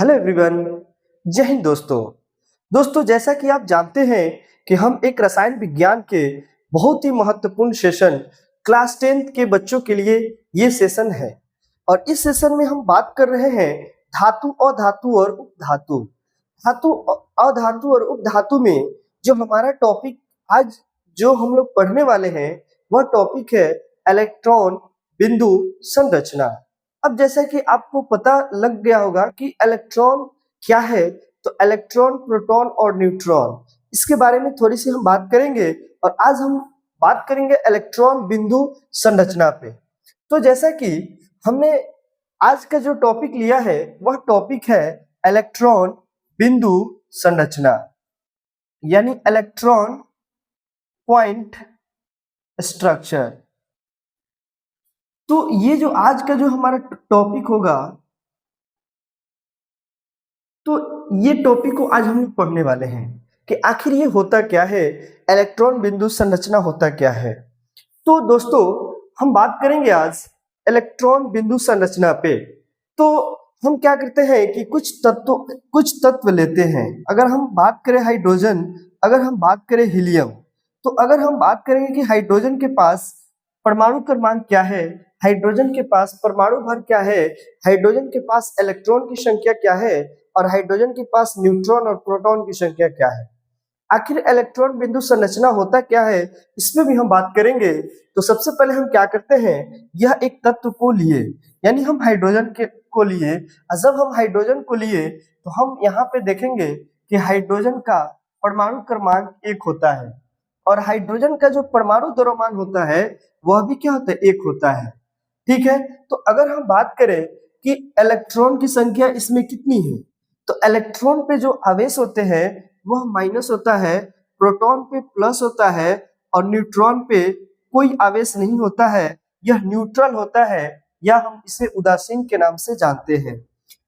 Hello everyone, जय हिंद दोस्तों जैसा कि आप जानते हैं कि हम एक रसायन विज्ञान के बहुत ही महत्वपूर्ण सेशन क्लास 10th के बच्चों के लिए ये सेशन है। और इस सेशन में हम बात कर रहे हैं धातु, अधातु और उपधातु। धातु, अधातु और उपधातु में जो हमारा टॉपिक आज जो हम लोग पढ़ने वाले हैं वह टॉपिक है इलेक्ट्रॉन बिंदु संरचना। अब जैसा कि आपको पता लग गया होगा कि इलेक्ट्रॉन क्या है, तो इलेक्ट्रॉन, प्रोटॉन और न्यूट्रॉन, इसके बारे में थोड़ी सी हम बात करेंगे। और आज हम बात करेंगे इलेक्ट्रॉन बिंदु संरचना पे। तो जैसा कि हमने आज का जो टॉपिक लिया है वह टॉपिक है इलेक्ट्रॉन बिंदु संरचना, यानी इलेक्ट्रॉन पॉइंट स्ट्रक्चर। तो ये जो आज का जो हमारा टॉपिक होगा, तो ये टॉपिक को आज हम लोग पढ़ने वाले हैं कि आखिर ये होता क्या है, इलेक्ट्रॉन बिंदु संरचना होता क्या है। तो दोस्तों हम बात करेंगे आज इलेक्ट्रॉन बिंदु संरचना पे। तो हम क्या करते हैं कि कुछ तत्व लेते हैं। अगर हम बात करें हाइड्रोजन, अगर हम बात करें हीलियम, तो अगर हम बात करेंगे कि हाइड्रोजन के पास परमाणु क्रमांक क्या है, हाइड्रोजन के पास परमाणु भर क्या है, हाइड्रोजन के पास इलेक्ट्रॉन की संख्या क्या है, और हाइड्रोजन के पास न्यूट्रॉन और प्रोटॉन की संख्या क्या है, आखिर इलेक्ट्रॉन बिंदु संरचना होता क्या है, इसमें भी हम बात करेंगे। तो सबसे पहले हम क्या करते हैं, यह एक तत्व को लिए, यानी हम हाइड्रोजन को लिए। जब हम हाइड्रोजन को लिए तो हम यहाँ पे देखेंगे कि हाइड्रोजन का परमाणु क्रमांक 1 होता है, और हाइड्रोजन का जो परमाणु द्रव्यमान होता है वह भी क्या होता है, 1 होता है। ठीक है, तो अगर हम बात करें कि इलेक्ट्रॉन की संख्या इसमें कितनी है, तो इलेक्ट्रॉन पे जो आवेश होते हैं वह माइनस होता है, प्रोटॉन पे प्लस होता है, और न्यूट्रॉन पे कोई आवेश नहीं होता है, यह न्यूट्रल होता है, या हम इसे उदासीन के नाम से जानते हैं।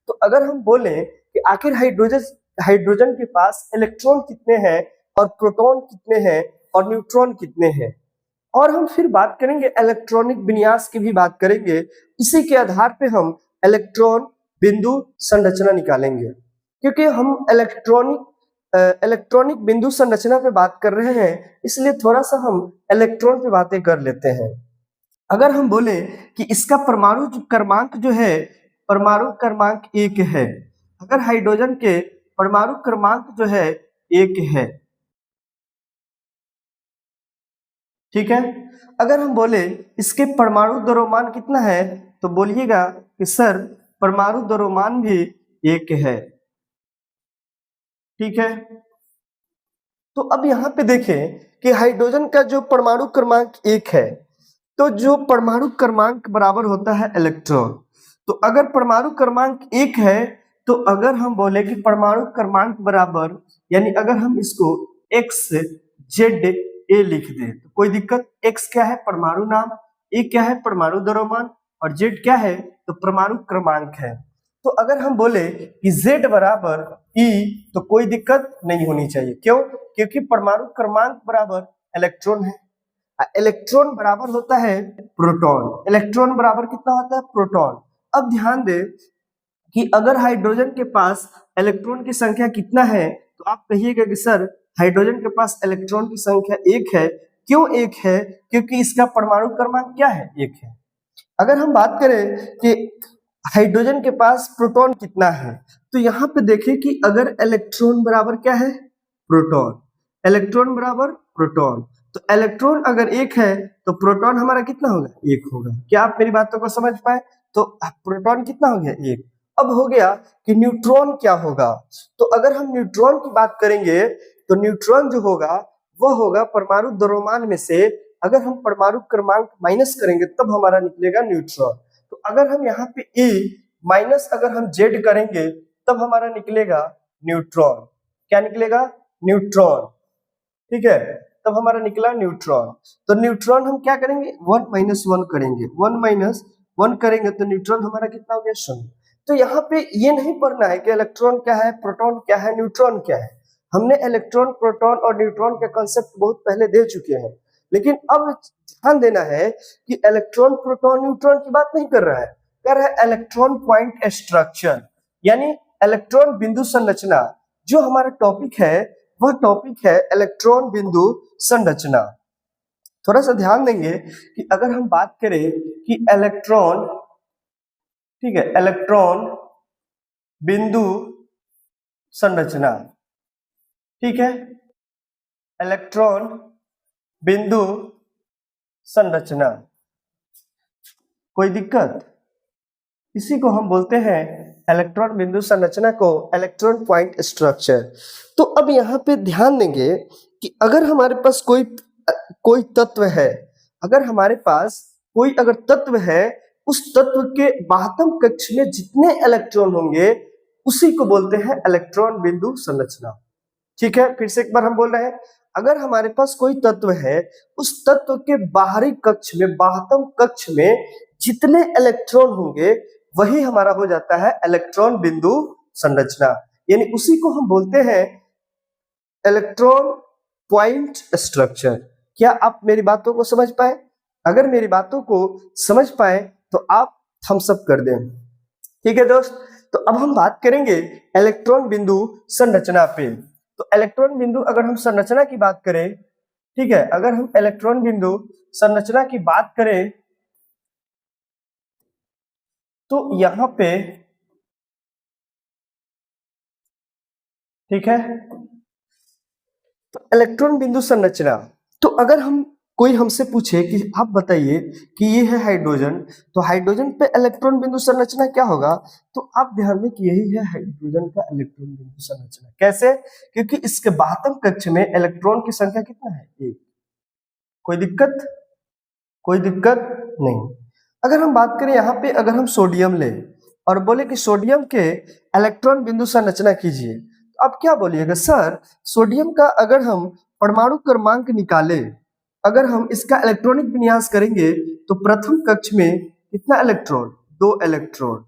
तो अगर हम बोले कि आखिर हाइड्रोजन के पास इलेक्ट्रॉन कितने हैं, और प्रोटॉन कितने हैं, और न्यूट्रॉन कितने हैं, और हम फिर बात करेंगे इलेक्ट्रॉनिक विन्यास की भी बात करेंगे। इसी के आधार पे हम इलेक्ट्रॉन बिंदु संरचना निकालेंगे, क्योंकि हम इलेक्ट्रॉनिक बिंदु संरचना पे बात कर रहे हैं, इसलिए थोड़ा सा हम इलेक्ट्रॉन पे बातें कर लेते हैं। अगर हम बोले कि इसका परमाणु क्रमांक जो है, परमाणु क्रमांक 1 है, अगर हाइड्रोजन के परमाणु क्रमांक जो है 1 है, ठीक है। अगर हम बोले इसके परमाणु द्रव्यमान कितना है, तो बोलिएगा कि सर परमाणु द्रव्यमान भी 1 है। ठीक है, तो अब यहाँ पे देखें कि हाइड्रोजन का जो परमाणु क्रमांक 1 है, तो जो परमाणु क्रमांक बराबर होता है इलेक्ट्रॉन। तो अगर परमाणु क्रमांक 1 है, तो अगर हम बोले कि परमाणु क्रमांक बराबर, यानी अगर हम इसको XZA लिख दें तो कोई दिक्कत। X क्या है, परमाणु नाम, A क्या है, परमाणु द्रव्यमान, और Z क्या है, तो परमाणु क्रमांक है। तो अगर हम बोले कि Z बराबर E, तो कोई दिक्कत नहीं होनी चाहिए। क्यों? क्योंकि परमाणु क्रमांक बराबर इलेक्ट्रॉन है, इलेक्ट्रॉन बराबर होता है प्रोटॉन। इलेक्ट्रॉन बराबर कितना होता है, प्रोटॉन। अब ध्यान दे कि अगर हाइड्रोजन के पास इलेक्ट्रॉन की संख्या कितना है, तो आप कहिएगा कि सर हाइड्रोजन के पास इलेक्ट्रॉन की संख्या 1 है। क्यों 1 है? क्योंकि इसका परमाणु क्रमांक क्या है, 1 है। अगर हम बात करें कि हाइड्रोजन के पास प्रोटॉन कितना है, तो यहाँ पे देखें कि अगर इलेक्ट्रॉन बराबर क्या है, प्रोटॉन, इलेक्ट्रॉन बराबर प्रोटॉन, तो इलेक्ट्रॉन अगर 1 है तो प्रोटॉन हमारा कितना होगा, 1 होगा। क्या आप मेरी बातों को समझ पाए? तो प्रोटॉन कितना हो गया, 1। अब हो गया कि न्यूट्रॉन क्या होगा। तो अगर हम न्यूट्रॉन की बात करेंगे तो न्यूट्रॉन जो होगा वह होगा परमाणु द्रव्यमान में से, अगर हम परमाणु क्रमांक माइनस करेंगे तब हमारा निकलेगा न्यूट्रॉन। तो अगर हम यहाँ पे E माइनस अगर हम Z करेंगे तब हमारा निकलेगा न्यूट्रॉन। क्या निकलेगा, न्यूट्रॉन। ठीक है, तब हमारा निकला न्यूट्रॉन। तो न्यूट्रॉन हम क्या करेंगे, 1 माइनस 1 करेंगे, 1 माइनस 1 करेंगे तो न्यूट्रॉन हमारा कितना हो गया, 0। तो यहाँ पे ये नहीं पढ़ना है कि इलेक्ट्रॉन क्या है, प्रोटॉन क्या है, न्यूट्रॉन क्या है। हमने इलेक्ट्रॉन, प्रोटॉन और न्यूट्रॉन के कॉन्सेप्ट बहुत पहले दे चुके हैं, लेकिन अब ध्यान देना है कि इलेक्ट्रॉन, प्रोटॉन, न्यूट्रॉन की बात नहीं कर रहा है, कर रहा है इलेक्ट्रॉन पॉइंट स्ट्रक्चर, यानी इलेक्ट्रॉन बिंदु संरचना। जो हमारा टॉपिक है वह टॉपिक है इलेक्ट्रॉन बिंदु संरचना। थोड़ा सा ध्यान देंगे कि अगर हम बात करें कि इलेक्ट्रॉन, ठीक है, इलेक्ट्रॉन बिंदु संरचना, ठीक है, इलेक्ट्रॉन बिंदु संरचना, कोई दिक्कत? इसी को हम बोलते हैं इलेक्ट्रॉन बिंदु संरचना को इलेक्ट्रॉन पॉइंट स्ट्रक्चर। तो अब यहाँ पे ध्यान देंगे कि अगर हमारे पास कोई तत्व है, अगर हमारे पास कोई अगर तत्व है, उस तत्व के बाह्यतम कक्ष में जितने इलेक्ट्रॉन होंगे उसी को बोलते हैं इलेक्ट्रॉन बिंदु संरचना। ठीक है, फिर से एक बार हम बोल रहे हैं, अगर हमारे पास कोई तत्व है, उस तत्व के बाहरी कक्ष में, बाह्यतम कक्ष में जितने इलेक्ट्रॉन होंगे वही हमारा हो जाता है इलेक्ट्रॉन बिंदु संरचना, यानी उसी को हम बोलते हैं इलेक्ट्रॉन पॉइंट स्ट्रक्चर। क्या आप मेरी बातों को समझ पाए? अगर मेरी बातों को समझ पाए तो आप थम्स अप कर दें। ठीक है दोस्त, तो अब हम बात करेंगे इलेक्ट्रॉन बिंदु संरचना पे। तो इलेक्ट्रॉन बिंदु अगर हम संरचना की बात करें, ठीक है, अगर हम इलेक्ट्रॉन बिंदु संरचना की बात करें तो यहां पे, ठीक है, तो इलेक्ट्रॉन बिंदु संरचना, तो अगर कोई हमसे पूछे कि आप बताइए कि ये है हाइड्रोजन, तो हाइड्रोजन पे इलेक्ट्रॉन बिंदु संरचना क्या होगा? तो आप ध्यान दें कि यही है हाइड्रोजन का इलेक्ट्रॉन बिंदु संरचना। कैसे? क्योंकि इसके बाह्यतम कक्ष में इलेक्ट्रॉन की संख्या कितना है? 1। कोई दिक्कत? कोई दिक्कत नहीं। अगर हम बात करें यहाँ पे, अगर हम सोडियम ले और बोले कि सोडियम के इलेक्ट्रॉन बिंदु संरचना कीजिए, तो आप क्या बोलिएगा? सर, सोडियम का अगर हम परमाणु क्रमांक निकाले, अगर हम इसका इलेक्ट्रॉनिक विन्यास करेंगे तो प्रथम कक्ष में कितना इलेक्ट्रॉन? 2 इलेक्ट्रॉन।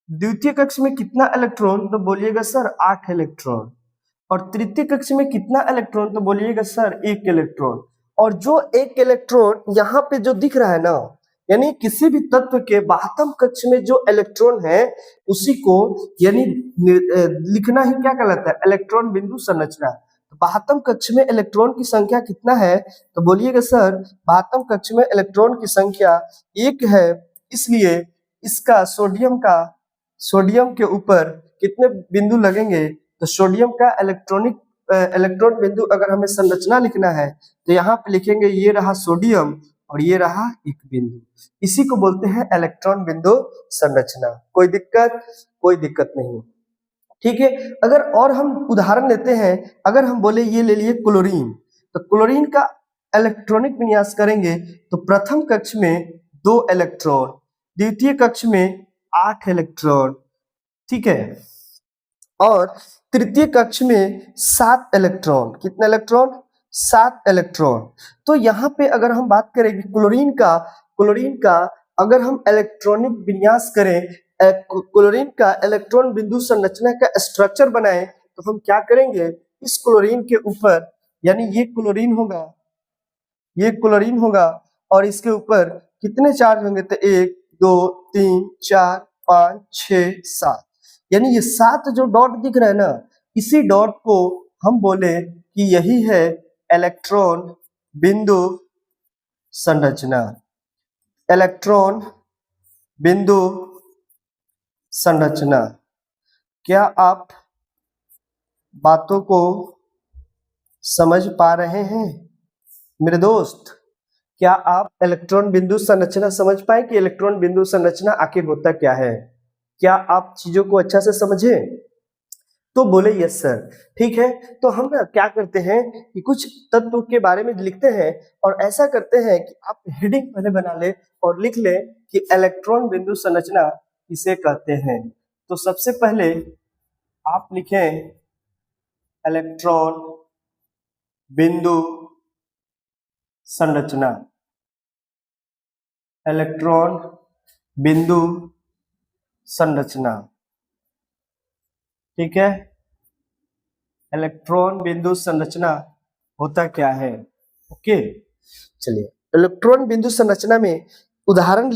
द्वितीय कक्ष में कितना इलेक्ट्रॉन? तो बोलिएगा सर 8 इलेक्ट्रॉन। और तृतीय कक्ष में कितना इलेक्ट्रॉन? तो बोलिएगा सर 1 इलेक्ट्रॉन। और जो 1 इलेक्ट्रॉन यहाँ पे जो दिख रहा है ना, यानी किसी भी तत्व के बाह्यतम कक्ष में जो इलेक्ट्रॉन है उसी को यानी लिखना ही क्या कहलाता है? इलेक्ट्रॉन बिंदु संरचना। बाह्यतम कक्ष में इलेक्ट्रॉन की संख्या कितना है? तो बोलिएगा सर बाह्यतम कक्ष में इलेक्ट्रॉन की संख्या 1 है, इसलिए इसका सोडियम के ऊपर कितने बिंदु लगेंगे? तो सोडियम का इलेक्ट्रॉन बिंदु अगर हमें संरचना लिखना है तो यहाँ पे लिखेंगे ये रहा सोडियम और ये रहा एक बिंदु, इसी को बोलते हैं इलेक्ट्रॉन बिंदु संरचना। कोई दिक्कत? कोई दिक्कत नहीं। ठीक है, अगर और हम उदाहरण लेते हैं, अगर हम बोले ये ले लिए क्लोरीन, तो क्लोरीन का इलेक्ट्रॉनिक विन्यास करेंगे तो प्रथम कक्ष में 2 इलेक्ट्रॉन, द्वितीय कक्ष में 8 इलेक्ट्रॉन, ठीक है, और तृतीय कक्ष में 7 इलेक्ट्रॉन। कितने इलेक्ट्रॉन? 7 इलेक्ट्रॉन। तो यहाँ पे अगर हम बात करें कि क्लोरीन का अगर हम इलेक्ट्रॉनिक विन्यास करें, क्लोरीन का इलेक्ट्रॉन बिंदु संरचना का स्ट्रक्चर बनाए, तो हम क्या करेंगे? इस क्लोरीन के ऊपर, यानी ये क्लोरीन होगा और इसके ऊपर कितने चार्ज होंगे? तो 1 2 3 4 5 6 7, यानी ये 7 जो डॉट दिख रहा है ना, इसी डॉट को हम बोले कि यही है इलेक्ट्रॉन बिंदु संरचना। इलेक्ट्रॉन बिंदु संरचना। क्या आप बातों को समझ पा रहे हैं मेरे दोस्त? क्या आप इलेक्ट्रॉन बिंदु संरचना समझ पाए कि इलेक्ट्रॉन बिंदु संरचना आखिर होता क्या है? क्या आप चीजों को अच्छा से समझे? तो बोले यस सर। ठीक है, तो हम ना क्या करते हैं कि कुछ तत्व के बारे में लिखते हैं और ऐसा करते हैं कि आप हेडिंग पहले बना ले और लिख ले कि इलेक्ट्रॉन बिंदु संरचना किसे कहते हैं। तो सबसे पहले आप लिखें इलेक्ट्रॉन बिंदु संरचना। इलेक्ट्रॉन बिंदु संरचना, ठीक है, इलेक्ट्रॉन बिंदु संरचना होता क्या है? ओके, चलिए इलेक्ट्रॉन बिंदु संरचना में उदाहरण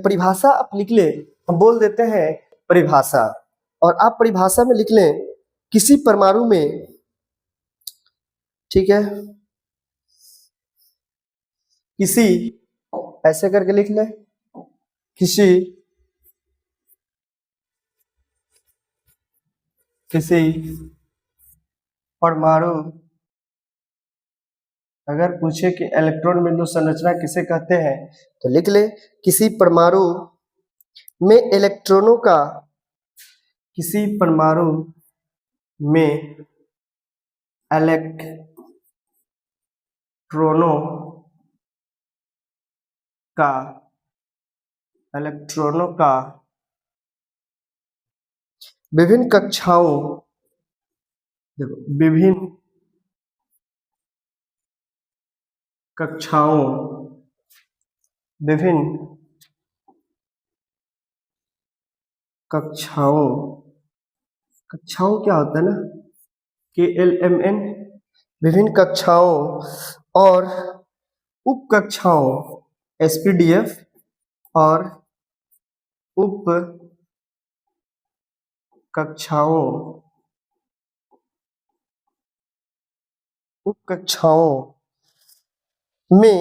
परिभाषा आप लिख ले, हम बोल देते हैं परिभाषा। और आप परिभाषा में लिख लें किसी परमाणु में, ठीक है, किसी, ऐसे करके लिख लें, किसी परमाणु, अगर पूछे कि इलेक्ट्रॉन बिंदु संरचना किसे कहते हैं तो लिख ले किसी परमाणु में इलेक्ट्रॉनों का, किसी परमाणु में इलेक्ट्रॉनों का विभिन्न कक्षाओं, देखो विभिन्न कक्षाओं, विभिन्न कक्षाओं, कक्षाओं क्या होता है ना, KLMN, विभिन्न कक्षाओं और उप कक्षाओं SPDF और उप कक्षाओं में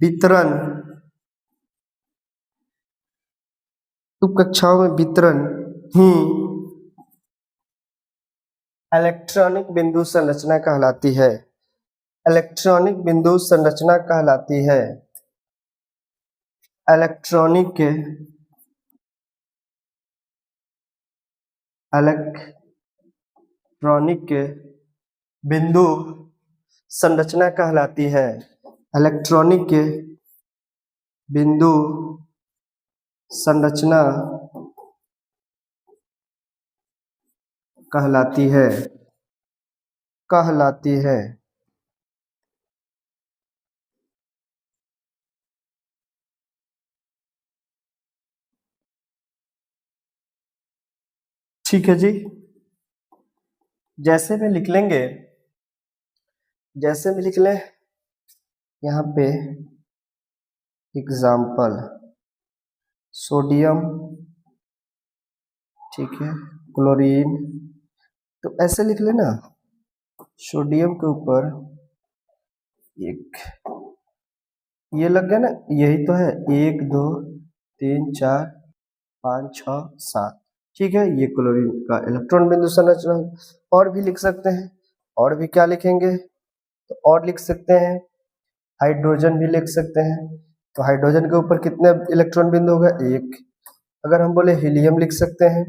वितरण, ही इलेक्ट्रॉनिक बिंदु संरचना कहलाती है, इलेक्ट्रॉनिक बिंदु संरचना कहलाती है। इलेक्ट्रॉनिक बिंदु संरचना कहलाती है, इलेक्ट्रॉनिक बिंदु संरचना कहलाती है। ठीक है जी, जैसे में लिख लेंगे, जैसे में लिख लें यहाँ पे एग्जाम्पल सोडियम, ठीक है, क्लोरीन, तो ऐसे लिख लेना, सोडियम के ऊपर एक, ये लग गया ना, यही तो है, 1 2 3 4 5 6 7, ठीक है, ये क्लोरीन का इलेक्ट्रॉन बिंदु संरचना। और भी लिख सकते हैं, और भी क्या लिखेंगे, तो और लिख सकते हैं हाइड्रोजन भी लिख सकते हैं, तो हाइड्रोजन के ऊपर कितने इलेक्ट्रॉन बिंदु होगा, 1। अगर हम बोले हीलियम लिख सकते हैं,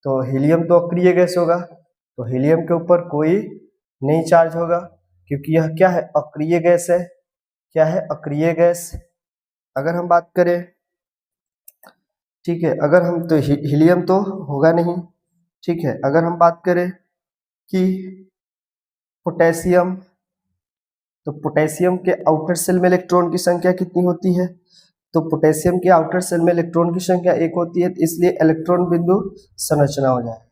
तो हीलियम तो अक्रिय गैस होगा, तो हीलियम के ऊपर कोई नहीं चार्ज होगा, क्योंकि यह क्या है, अक्रिय गैस है, क्या है, अक्रिय गैस। अगर हम बात करें, ठीक है, अगर हम, तो हीलियम तो होगा नहीं, ठीक है। अगर हम बात करें कि पोटेशियम, तो पोटेशियम के आउटर सेल में इलेक्ट्रॉन की संख्या कितनी होती है, तो पोटेशियम के आउटर सेल में इलेक्ट्रॉन की संख्या 1 होती है, इसलिए इलेक्ट्रॉन बिंदु संरचना हो जाए।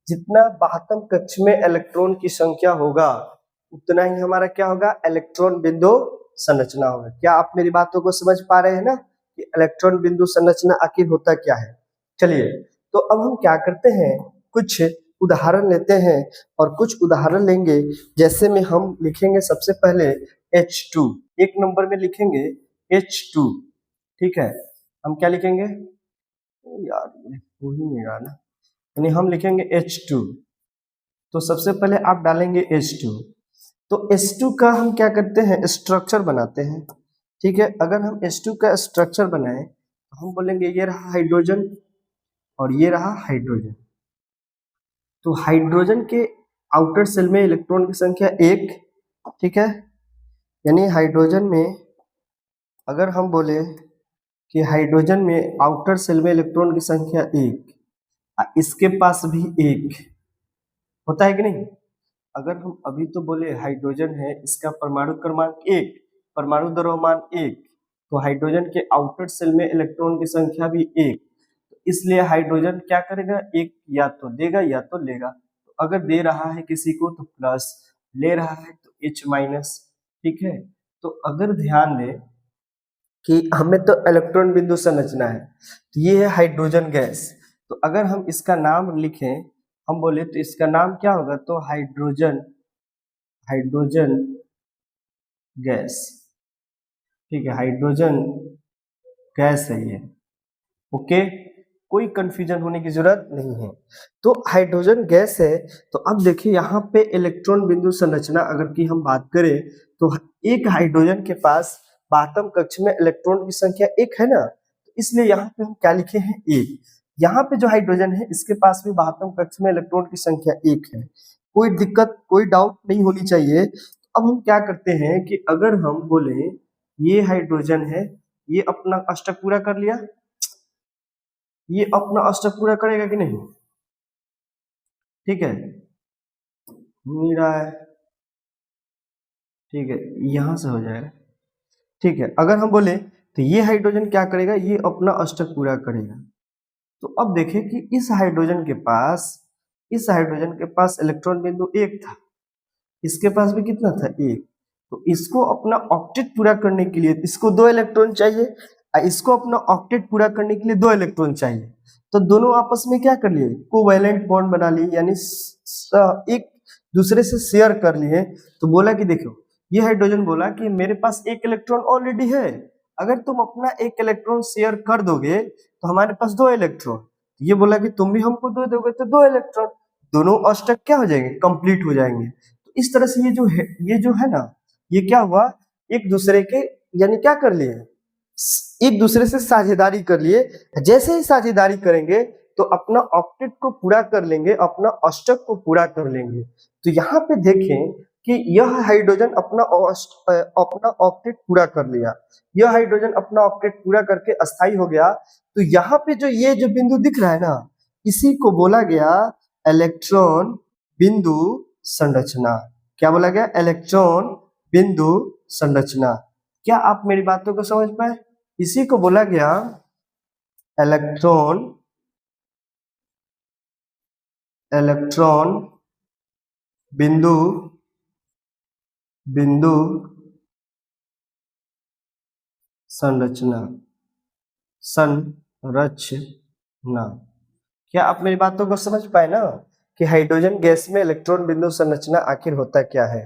जितना बाह्यतम कक्ष में इलेक्ट्रॉन की संख्या होगा उतना ही हमारा क्या होगा, इलेक्ट्रॉन बिंदु संरचना होगा। क्या आप मेरी बातों को समझ पा रहे हैं ना कि इलेक्ट्रॉन बिंदु संरचना आखिर होता क्या है। चलिए, तो अब हम क्या करते हैं, कुछ उदाहरण लेते हैं और कुछ उदाहरण लेंगे। जैसे में हम लिखेंगे सबसे पहले H2, 1 नंबर में लिखेंगे H2, ठीक है। हम क्या लिखेंगे यार, वो ही नहीं रहा ना, यानी हम लिखेंगे H2, तो सबसे पहले आप डालेंगे H2, तो H2 का हम क्या करते हैं, स्ट्रक्चर बनाते हैं, ठीक है। अगर हम H2 का स्ट्रक्चर बनाएं तो हम बोलेंगे ये रहा हाइड्रोजन और ये रहा हाइड्रोजन, तो हाइड्रोजन के आउटर सेल में इलेक्ट्रॉन की संख्या 1, ठीक है, यानी हाइड्रोजन में, अगर हम बोले कि हाइड्रोजन में आउटर सेल में इलेक्ट्रॉन की संख्या 1, इसके पास भी 1 होता है कि नहीं। अगर हम अभी तो बोले हाइड्रोजन है, इसका परमाणु क्रमांक 1, परमाणु द्रव्यमान 1, तो हाइड्रोजन के आउटर सेल में इलेक्ट्रॉन की संख्या भी 1, इसलिए हाइड्रोजन क्या करेगा, 1 या तो देगा या तो लेगा। तो अगर दे रहा है किसी को तो प्लस, ले रहा है तो H-, ठीक है। तो अगर ध्यान दें कि हमें तो इलेक्ट्रॉन बिंदु संरचना है, तो ये है हाइड्रोजन गैस। तो अगर हम इसका नाम लिखें, हम बोले तो इसका नाम क्या होगा, तो हाइड्रोजन हाइड्रोजन गैस। ठीक है, हाइड्रोजन गैस है ये। ओके, कोई कंफ्यूजन होने की जरूरत नहीं है। तो हाइड्रोजन गैस है। तो अब देखिए यहाँ पे इलेक्ट्रॉन बिंदु संरचना अगर की हम बात करें, तो एक हाइड्रोजन के पास बातम कक्ष में इलेक्ट्रॉन की संख्या एक है ना, तो इसलिए यहाँ पे हम क्या लिखे हैं, एक। यहाँ पे जो हाइड्रोजन है इसके पास भी बातम कक्ष में इलेक्ट्रॉन की संख्या एक है। कोई दिक्कत, कोई डाउट नहीं होनी चाहिए। अब हम क्या करते हैं कि अगर हम बोले ये हाइड्रोजन है, ये अपना अष्टक पूरा कर लिया, ये अपना अष्टक पूरा करेगा कि नहीं, ठीक है, मिल रहा है, ठीक है, यहां से हो जाएगा। ठीक है, अगर हम बोले तो ये हाइड्रोजन क्या करेगा, ये अपना अष्टक पूरा करेगा। तो अब देखें कि इस हाइड्रोजन के पास इलेक्ट्रॉन बिंदु एक था, इसके पास भी कितना था, एक। तो इसको अपना ऑक्टेट पूरा करने के लिए इसको दो इलेक्ट्रॉन चाहिए, और इसको अपना ऑक्टेट पूरा करने के लिए दो इलेक्ट्रॉन चाहिए। तो दोनों आपस में क्या कर लिए, कोवैलेंट बॉन्ड बना लिए, यानी एक दूसरे से शेयर कर लिए। तो बोला कि देखो, ये हाइड्रोजन बोला कि मेरे पास एक इलेक्ट्रॉन ऑलरेडी है, अगर तुम अपना एक इलेक्ट्रॉन शेयर कर दोगे तो हमारे पास दो इलेक्ट्रॉन। ये बोला कि तुम भी हमको दो दोगे तो दो इलेक्ट्रॉन, दोनों अष्टक क्या हो जाएंगे, कंप्लीट हो जाएंगे। तो इस तरह से ये जो है ना, ये क्या हुआ, एक दूसरे के यानी क्या कर लिए, एक दूसरे से साझेदारी कर लिए। जैसे ही साझेदारी करेंगे तो अपना ऑक्टेट को पूरा कर लेंगे, अपना अष्टक को पूरा कर लेंगे। तो यहाँ पे देखें कि यह हाइड्रोजन अपना ऑक्टेट पूरा कर लिया, यह हाइड्रोजन अपना ऑक्टेट पूरा करके अस्थायी हो गया। तो यहाँ पे ये जो बिंदु दिख रहा है ना, इसी को बोला गया इलेक्ट्रॉन बिंदु संरचना। क्या बोला गया, इलेक्ट्रॉन बिंदु संरचना। क्या आप मेरी बातों को समझ पाए, इसी को बोला गया इलेक्ट्रॉन बिंदु संरचना। क्या आप मेरी बातों को समझ पाए ना, कि हाइड्रोजन गैस में इलेक्ट्रॉन बिंदु संरचना आखिर होता क्या है,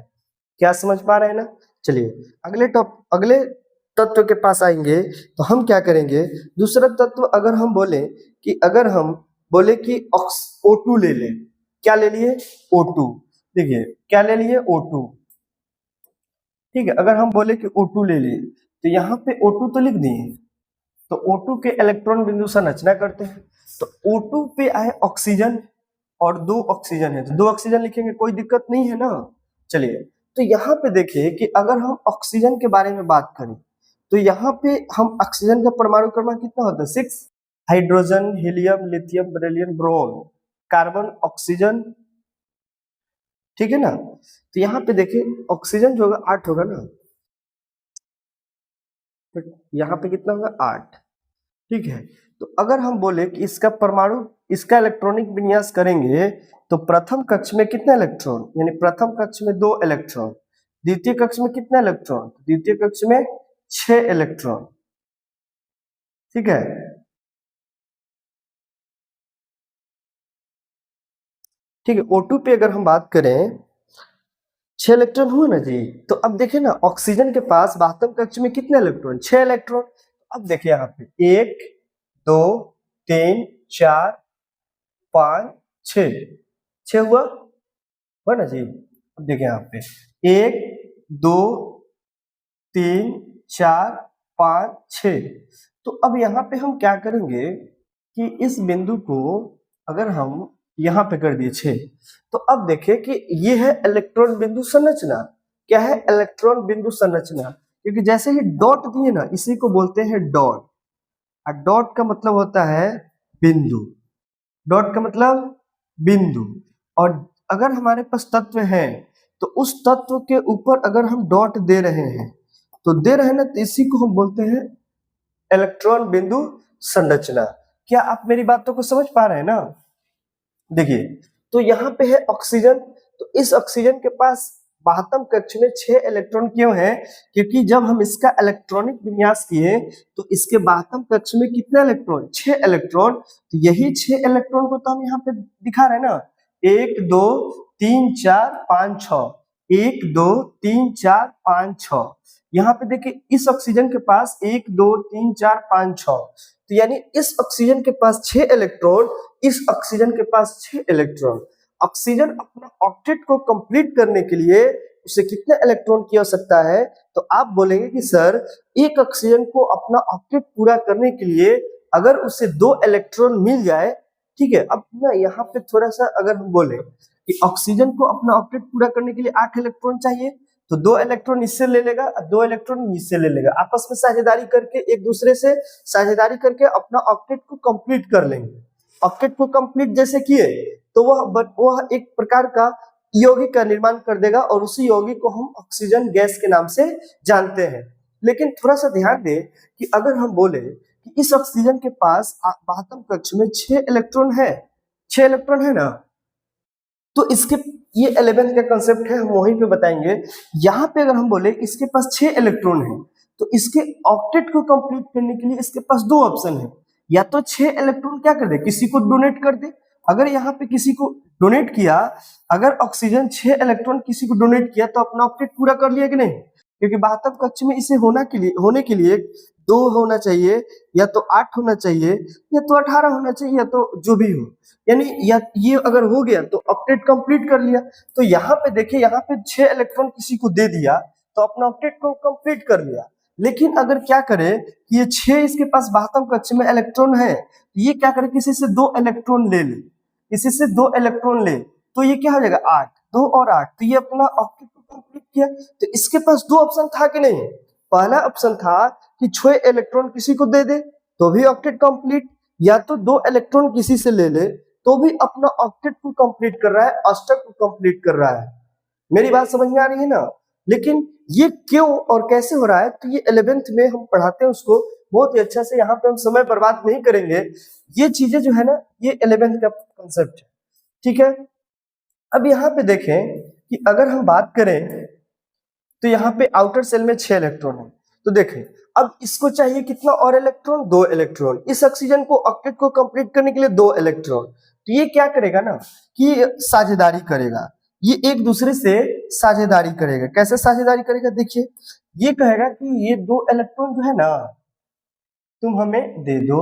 क्या समझ पा रहे हैं ना। चलिए अगले तत्व के पास आएंगे। तो हम क्या करेंगे, दूसरा तत्व अगर हम बोले कि O2 ले ले, क्या ले लिए, O2। देखिए क्या ले लिए, O2। ठीक है, अगर हम बोले कि O2 ले लिए, तो यहाँ पे O2 तो लिख दिए। तो O2 के इलेक्ट्रॉन बिंदु संरचना करते हैं। तो O2 पे आए ऑक्सीजन और दो ऑक्सीजन है, तो दो ऑक्सीजन लिखेंगे, कोई दिक्कत नहीं है ना। चलिए, तो यहाँ पे देखिए कि अगर हम ऑक्सीजन के बारे में बात करें, तो यहाँ पे हम ऑक्सीजन का परमाणु क्रमांक कितना होता है, 6। Hydrogen, helium, lithium, beryllium, boron, carbon, oxygen, ठीक है ना। तो यहाँ पे देखिए ऑक्सीजन जो होगा 8 होगा ना, तो यहाँ पे कितना होगा, 8। ठीक है, तो अगर हम बोले कि इसका इलेक्ट्रॉनिक विन्यास करेंगे, तो प्रथम कक्ष में कितना इलेक्ट्रॉन, यानी प्रथम कक्ष में 2 इलेक्ट्रॉन, द्वितीय कक्ष में कितना इलेक्ट्रॉन, द्वितीय कक्ष में 6 इलेक्ट्रॉन। ठीक है, ठीक है, O2 पे अगर हम बात करें 6 इलेक्ट्रॉन हुआ ना जी। तो अब देखिए ना, ऑक्सीजन के पास बातम कक्ष में कितने इलेक्ट्रॉन, 6 इलेक्ट्रॉन। अब देखिए यहाँ पे 1 2 3 4 5 6, 6 हुआ ना जी। अब देखिए यहाँ पे 1 2 3 4 5 6। तो अब यहाँ पे हम क्या करेंगे कि इस बिंदु को अगर हम यहाँ पे कर दिए 6, तो अब देखें कि ये है इलेक्ट्रॉन बिंदु संरचना। क्या है, इलेक्ट्रॉन बिंदु संरचना। क्योंकि जैसे ही डॉट दिए ना, इसी को बोलते हैं डॉट। और डॉट का मतलब होता है बिंदु, डॉट का मतलब बिंदु। और अगर हमारे पास तत्व है, तो उस तत्व के ऊपर अगर हम डॉट दे रहे हैं, तो इसी को हम बोलते हैं इलेक्ट्रॉन बिंदु संरचना। क्या आप मेरी बातों को समझ पा रहे हैं ना। देखिए, तो यहाँ पे है ऑक्सीजन, तो इस ऑक्सीजन के पास बाह्यतम कक्ष में 6 इलेक्ट्रॉन क्यों है? क्योंकि जब हम इसका इलेक्ट्रॉनिक विन्यास किए तो इसके बाह्यतम कक्ष में कितने इलेक्ट्रॉन? 6 इलेक्ट्रॉन। तो यही 6 इलेक्ट्रॉन को तो हम यहाँ पे दिखा रहे हैं ना, 1 2 3 4 5 6, 1 2 3 4 5 6। यहाँ पे देखिए इस ऑक्सीजन के पास 1 2 3 4 5 6, तो यानी इस ऑक्सीजन के पास 6 इलेक्ट्रॉन, इस ऑक्सीजन के पास 6 इलेक्ट्रॉन। ऑक्सीजन अपना ऑक्टेट को कंप्लीट करने के लिए उसे कितने इलेक्ट्रॉन की आवश्यकता है? तो आप बोलेंगे कि सर एक ऑक्सीजन को अपना ऑक्टेट पूरा करने के लिए अगर उसे 2 इलेक्ट्रॉन मिल जाए, ठीक है। अब ना यहाँ पे थोड़ा सा अगर हम बोले कि ऑक्सीजन को अपना ऑक्टेट पूरा करने के लिए 8 इलेक्ट्रॉन चाहिए, तो 2 इलेक्ट्रॉन इससे ले लेगा और 2 इलेक्ट्रॉन इससे ले लेगा, आपस में साझेदारी करके, एक दूसरे से साझेदारी करके अपना ऑक्टेट को कंप्लीट कर लेंगे। ऑक्टेट को कंप्लीट जैसे किए तो वह एक प्रकार का यौगिक का निर्माण कर देगा और उसी यौगिक को हम ऑक्सीजन गैस के नाम से जानते हैं। लेकिन थोड़ा सा ध्यान दें कि अगर हम बोले कि इस ऑक्सीजन के पास बाह्यतम कक्ष में 6 इलेक्ट्रॉन है, 6 इलेक्ट्रॉन है ना, तो इसके ये 11th का कंसेप्ट है, हम वहीं पे बताएंगे। यहाँ पे अगर हम बोले इसके पास 6 इलेक्ट्रॉन है, तो इसके ऑक्टेट को कंप्लीट करने के लिए इसके पास 2 ऑप्शन है। या तो 6 इलेक्ट्रॉन क्या कर दे, किसी को डोनेट कर दे। अगर यहाँ पे किसी को डोनेट किया, अगर ऑक्सीजन 6 इलेक्ट्रॉन किसी को डोनेट किया तो अपना ऑक्टेट पूरा कर लिया कि नहीं? क्योंकि बाह्यतम कक्ष में इसे होने के लिए 2 होना चाहिए, या तो 8 होना चाहिए, या तो 18 होना चाहिए, या तो जो भी हो, यानी या ये अगर हो गया तो ऑक्टेट कंप्लीट कर लिया। तो यहाँ पे देखिए, यहाँ पे 6 इलेक्ट्रॉन किसी को दे दिया तो अपना ऑक्टेट को कंप्लीट कर लिया। लेकिन अगर क्या करे कि ये 6 इसके पास बाह्यतम कक्ष में इलेक्ट्रॉन है, ये क्या करे, किसी से 2 इलेक्ट्रॉन ले ले, किसी से 2 इलेक्ट्रॉन ले, तो ये क्या हो जाएगा 8, 2 और 8, तो ये अपना ऑक्टेट को कंप्लीट किया। तो इसके पास 2 ऑप्शन था कि नहीं? पहला ऑप्शन था कि 6 इलेक्ट्रॉन किसी को दे दे तो भी ऑक्टेट कंप्लीट, या तो 2 इलेक्ट्रॉन किसी से ले ले तो भी अपना ऑक्टेट को कंप्लीट कर रहा है, अष्टक को कंप्लीट कर रहा है। मेरी बात समझ में आ रही है ना? लेकिन ये क्यों और कैसे हो रहा है, तो ये 11th में हम पढ़ाते हैं उसको बहुत ही अच्छा से, यहाँ पे हम समय बर्बाद नहीं करेंगे। ये चीजें जो है ना, ये 11th का कंसेप्ट है, ठीक है। अब यहाँ पे देखें कि अगर हम बात करें तो यहाँ पे आउटर सेल में 6 इलेक्ट्रॉन है, तो देखें अब इसको चाहिए कितना और इलेक्ट्रॉन, 2 इलेक्ट्रॉन। इस ऑक्सीजन को ऑक्टेट को कंप्लीट करने के लिए 2 इलेक्ट्रॉन। तो ये क्या करेगा ना कि साझेदारी करेगा, ये एक दूसरे से साझेदारी करेगा। कैसे साझेदारी करेगा? देखिए, ये कहेगा कि ये 2 इलेक्ट्रॉन जो है ना तुम हमें दे दो,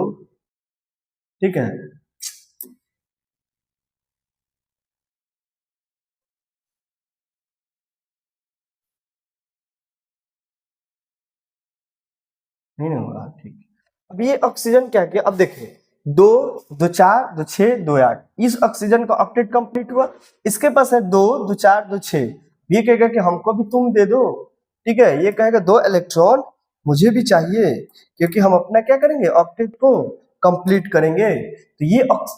ठीक है। नहीं ना होगा, ठीक। अब ये ऑक्सीजन क्या किया, अब देखिए 2 2 4 2 6 2 8, इस ऑक्सीजन का ऑक्टेट कंप्लीट हुआ। इसके पास है 2 2 4 2 6, ये कहेगा कि हमको भी तुम दे दो, ठीक है। ये कहेगा 2 इलेक्ट्रॉन मुझे भी चाहिए, क्योंकि हम अपना क्या करेंगे, ऑक्टेट को कंप्लीट करेंगे। तो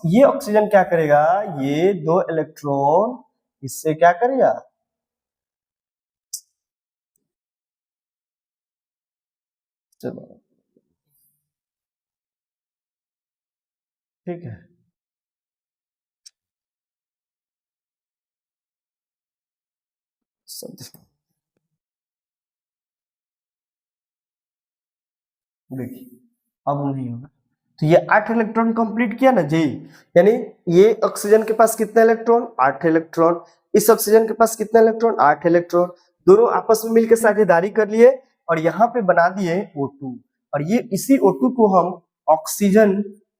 ये ऑक्सीजन क्या करेगा, ये 2 इलेक्ट्रॉन इससे क्या करेगा, चलो ठीक है। देखिए अब नहीं होगा, तो ये 8 इलेक्ट्रॉन कंप्लीट किया ना जी, यानी ये ऑक्सीजन के पास कितने इलेक्ट्रॉन, 8 इलेक्ट्रॉन। इस ऑक्सीजन के पास कितने इलेक्ट्रॉन, 8 इलेक्ट्रॉन। दोनों आपस में मिलकर साझेदारी कर लिए और यहाँ पे बना दिए O2, और ये इसी O2 को हम ऑक्सीजन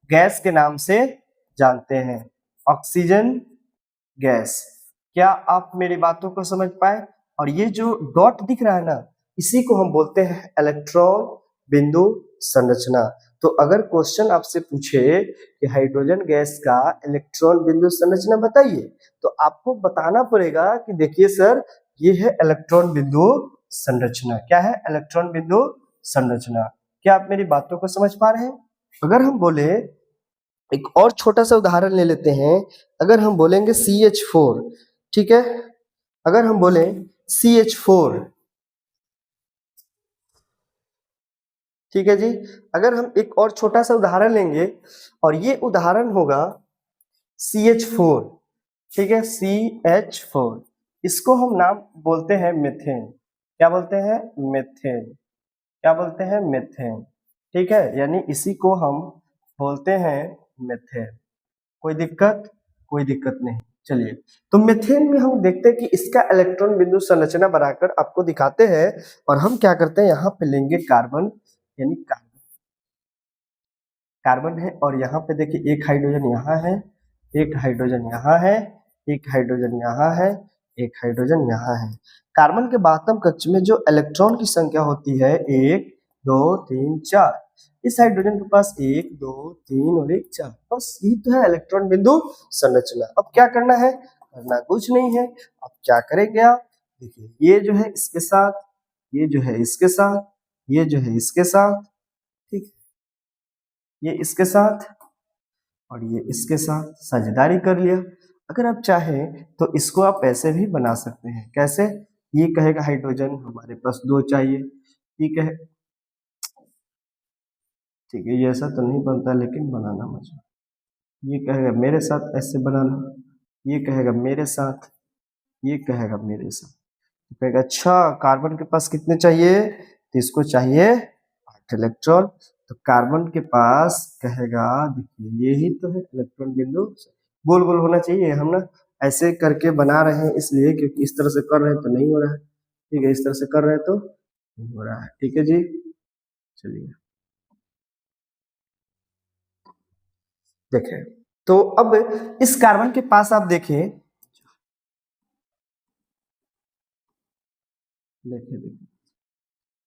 गैस के नाम से जानते हैं, ऑक्सीजन गैस। क्या आप मेरी बातों को समझ पाए? और ये जो डॉट दिख रहा है ना, इसी को हम बोलते हैं इलेक्ट्रॉन बिंदु संरचना। तो अगर क्वेश्चन आपसे पूछे कि हाइड्रोजन गैस का इलेक्ट्रॉन बिंदु संरचना बताइए, तो आपको बताना पड़ेगा कि देखिए सर ये है इलेक्ट्रॉन बिंदु संरचना। क्या है इलेक्ट्रॉन बिंदु संरचना? क्या आप मेरी बातों को समझ पा रहे हैं? अगर हम बोले एक और छोटा सा उदाहरण ले लेते हैं, अगर हम बोलेंगे CH4, ठीक है, अगर हम बोले CH4, ठीक है जी। अगर हम एक और छोटा सा उदाहरण लेंगे और ये उदाहरण होगा CH4, ठीक है, CH4, इसको हम नाम बोलते हैं मीथेन। क्या बोलते हैं? मीथेन। क्या बोलते हैं? मीथेन। ठीक है, यानी इसी को हम बोलते हैं मीथेन। कोई दिक्कत? कोई दिक्कत नहीं। चलिए, तो मीथेन में हम देखते हैं कि इसका इलेक्ट्रॉन बिंदु संरचना बनाकर आपको दिखाते हैं। और हम क्या करते हैं, यहाँ पे लेंगे कार्बन, यानी कार्बन है, और यहाँ पे देखिए एक हाइड्रोजन यहाँ है, एक हाइड्रोजन यहाँ है, एक हाइड्रोजन यहाँ है, एक हाइड्रोजन यहाँ है। कार्बन के बातम कक्ष में जो इलेक्ट्रॉन की संख्या होती है 1 2 3 4, इस हाइड्रोजन के पास 1 2 3 और 1 4, बस यही तो है इलेक्ट्रॉन बिंदु संरचना। अब क्या करना है? करना कुछ नहीं है। अब क्या करेंगे आप? देखिए, ये जो है इसके साथ, ये जो है इसके साथ, ये जो है इसके साथ, ठीक, ये इसके साथ और ये इसके साथ साझेदारी कर लिया। अगर आप चाहें तो इसको आप ऐसे भी बना सकते हैं। कैसे? ये कहेगा हाइड्रोजन हमारे पास 2 चाहिए, ठीक है, ठीक है, ये ऐसा तो नहीं बनता लेकिन बनाना मुझे। ये कहेगा मेरे साथ ऐसे बनाना, ये कहेगा मेरे साथ, ये कहेगा मेरे साथ। तो कहेगा अच्छा कार्बन के पास कितने चाहिए? तो इसको चाहिए 8 इलेक्ट्रॉन। तो कार्बन के पास कहेगा, देखिए यही तो है इलेक्ट्रॉन बिंदु, गोल गोल होना चाहिए। हम ना ऐसे करके बना रहे हैं इसलिए, क्योंकि इस तरह से कर रहे हैं तो नहीं हो रहा है, ठीक है, इस तरह से कर रहे हैं तो नहीं हो रहा है, ठीक है जी। चलिए देखें, तो अब इस कार्बन के पास आप देखें, देखिए देखिए,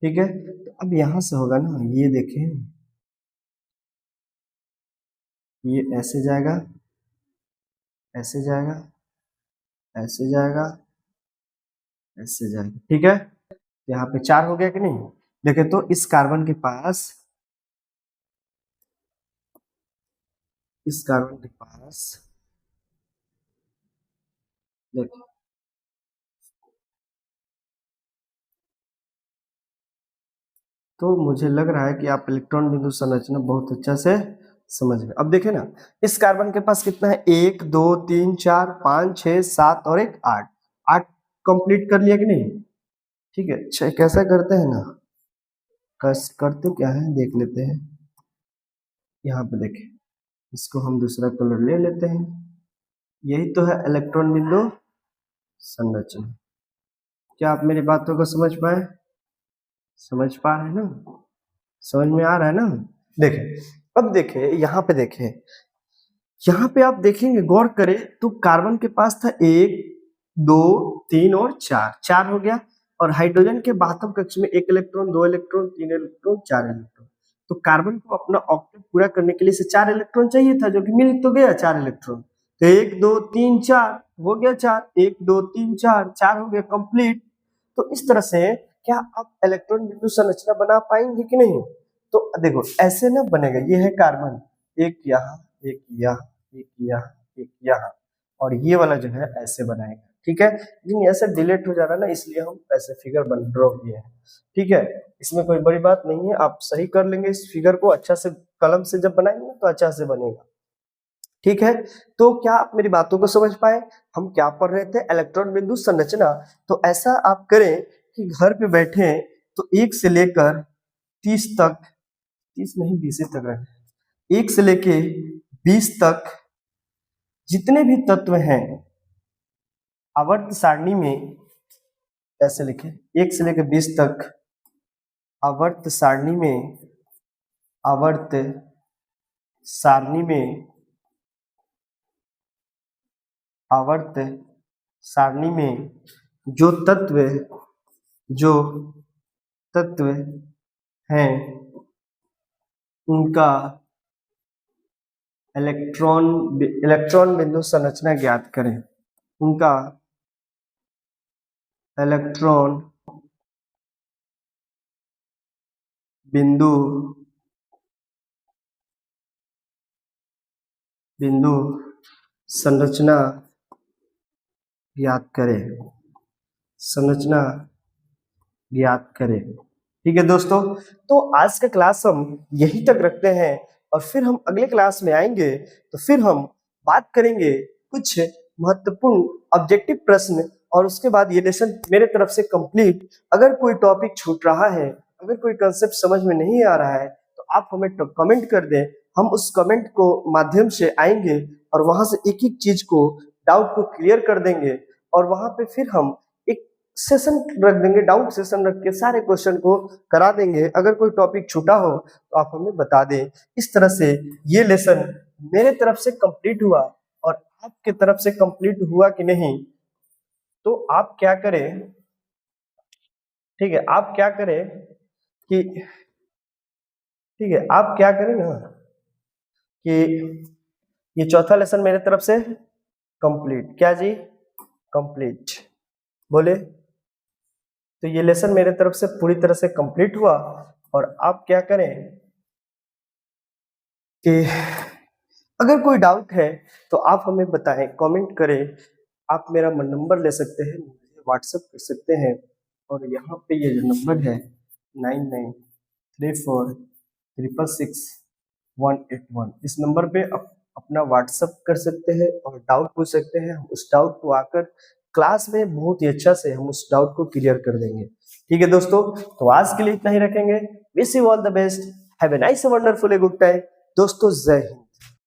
ठीक है, तो अब यहां से होगा ना, ये देखें, ये ऐसे जाएगा, ऐसे जाएगा, ऐसे जाएगा, ऐसे जाएगा, ठीक है। यहाँ पे 4 हो गया कि नहीं? देखे तो इस कार्बन के पास, इस कार्बन के पास देखिए, तो मुझे लग रहा है कि आप इलेक्ट्रॉन बिंदु संरचना बहुत अच्छा से समझ गए। अब देखें ना, इस कार्बन के पास कितना है? 1 2 3 4 5 6 7 और 1 8, 8 कंप्लीट कर लिया कि नहीं? ठीक है, अच्छा कैसा करते हैं ना, करते क्या है देख लेते हैं। यहाँ पे देखें, इसको हम दूसरा कलर ले लेते हैं। यही तो है इलेक्ट्रॉन बिंदु संरचना। क्या आप मेरी बातों को समझ पाए? समझ पा रहे हैं ना? समझ में आ रहा है ना? देखें, अब देखें, यहाँ पे देखें, यहाँ पे आप देखेंगे, गौर करें तो कार्बन के पास था 1 2 3 और 4, 4 हो गया। और हाइड्रोजन के बातम कक्ष में 1 इलेक्ट्रॉन 2 इलेक्ट्रॉन 3 इलेक्ट्रॉन 4 इलेक्ट्रॉन। तो कार्बन को अपना ऑक्टेट पूरा करने के लिए इसे 4 इलेक्ट्रॉन चाहिए था, जो कि मिल तो गया 4 इलेक्ट्रॉन। तो 1 2 3 4 हो गया 4, 1 2 3 4, 4 हो गया कंप्लीट। तो इस तरह से क्या आप इलेक्ट्रॉन बिंदु संरचना बना पाएंगे कि नहीं? तो देखो ऐसे ना बनेगा, ये है कार्बन, एक यहाँ, एक यहाँ, एक यहाँ, एक यहाँ, और ये वाला जो है ऐसे बनाएगा, ठीक है। लेकिन ऐसे डिलीट हो जा रहा है ना, इसलिए हम ऐसे फिगर बन ड्रॉ किए हैं, ठीक है। इसमें कोई बड़ी बात नहीं है, आप सही कर लेंगे इस फिगर को, अच्छा से कलम से जब बनाएंगे तो अच्छा से बनेगा, ठीक है। तो क्या आप मेरी बातों को समझ पाए? हम क्या पढ़ रहे थे? इलेक्ट्रॉन बिंदु संरचना। तो ऐसा आप करें कि घर पे बैठे तो 1 से लेकर 30 तक, 30 नहीं 20 तक रहे, 1 से लेके 20 तक जितने भी तत्व हैं आवर्त सारणी में, ऐसे लिखे 1 से लेकर 20 तक आवर्त सारणी में, आवर्त सारणी में, आवर्त सारणी में जो तत्व, जो तत्व हैं उनका इलेक्ट्रॉन बिंदु संरचना ज्ञात करें। उनका इलेक्ट्रॉन बिंदु संरचना ज्ञात करें, संरचना ज्ञात करें, ठीक है दोस्तों। तो आज का क्लास हम यहीं तक रखते हैं, और फिर हम अगले क्लास में आएंगे तो फिर हम बात करेंगे कुछ महत्वपूर्ण ऑब्जेक्टिव प्रश्न और उसके बाद ये लेसन मेरे तरफ से कंप्लीट। अगर कोई टॉपिक छूट रहा है, अगर कोई कंसेप्ट समझ में नहीं आ रहा है, तो आप हमें कमेंट कर दें, हम उस कमेंट को माध्यम से आएंगे और वहां से एक एक चीज को, डाउट को क्लियर कर देंगे और वहां पे फिर हम एक सेशन रख देंगे, डाउट सेशन रख के सारे क्वेश्चन को करा देंगे। अगर कोई टॉपिक छूटा हो तो आप हमें बता दें। इस तरह से ये लेसन मेरे तरफ से कंप्लीट हुआ और आपके तरफ से कंप्लीट हुआ कि नहीं, तो आप क्या करें, ठीक है, आप क्या करें कि, ठीक है, आप क्या करें ना कि ये चौथा लेसन मेरे तरफ से कंप्लीट, क्या जी, कंप्लीट बोले, तो ये लेसन मेरे तरफ से पूरी तरह से कंप्लीट हुआ। और आप क्या करें कि अगर कोई डाउट है तो आप हमें बताएं, कमेंट करें। आप मेरा नंबर ले सकते हैं, व्हाट्सएप कर सकते हैं, और यहाँ पे ये जो नंबर है 9934666181, इस नंबर पे अपना व्हाट्सएप कर सकते हैं और डाउट पूछ सकते हैं। उस डाउट को आकर क्लास में बहुत ही अच्छा से हम उस डाउट को क्लियर कर देंगे। ठीक है दोस्तों, तो आज के लिए इतना ही रखेंगे। Wish you all the best, have a nice wonderful a good time दोस्तों, जय हिंद।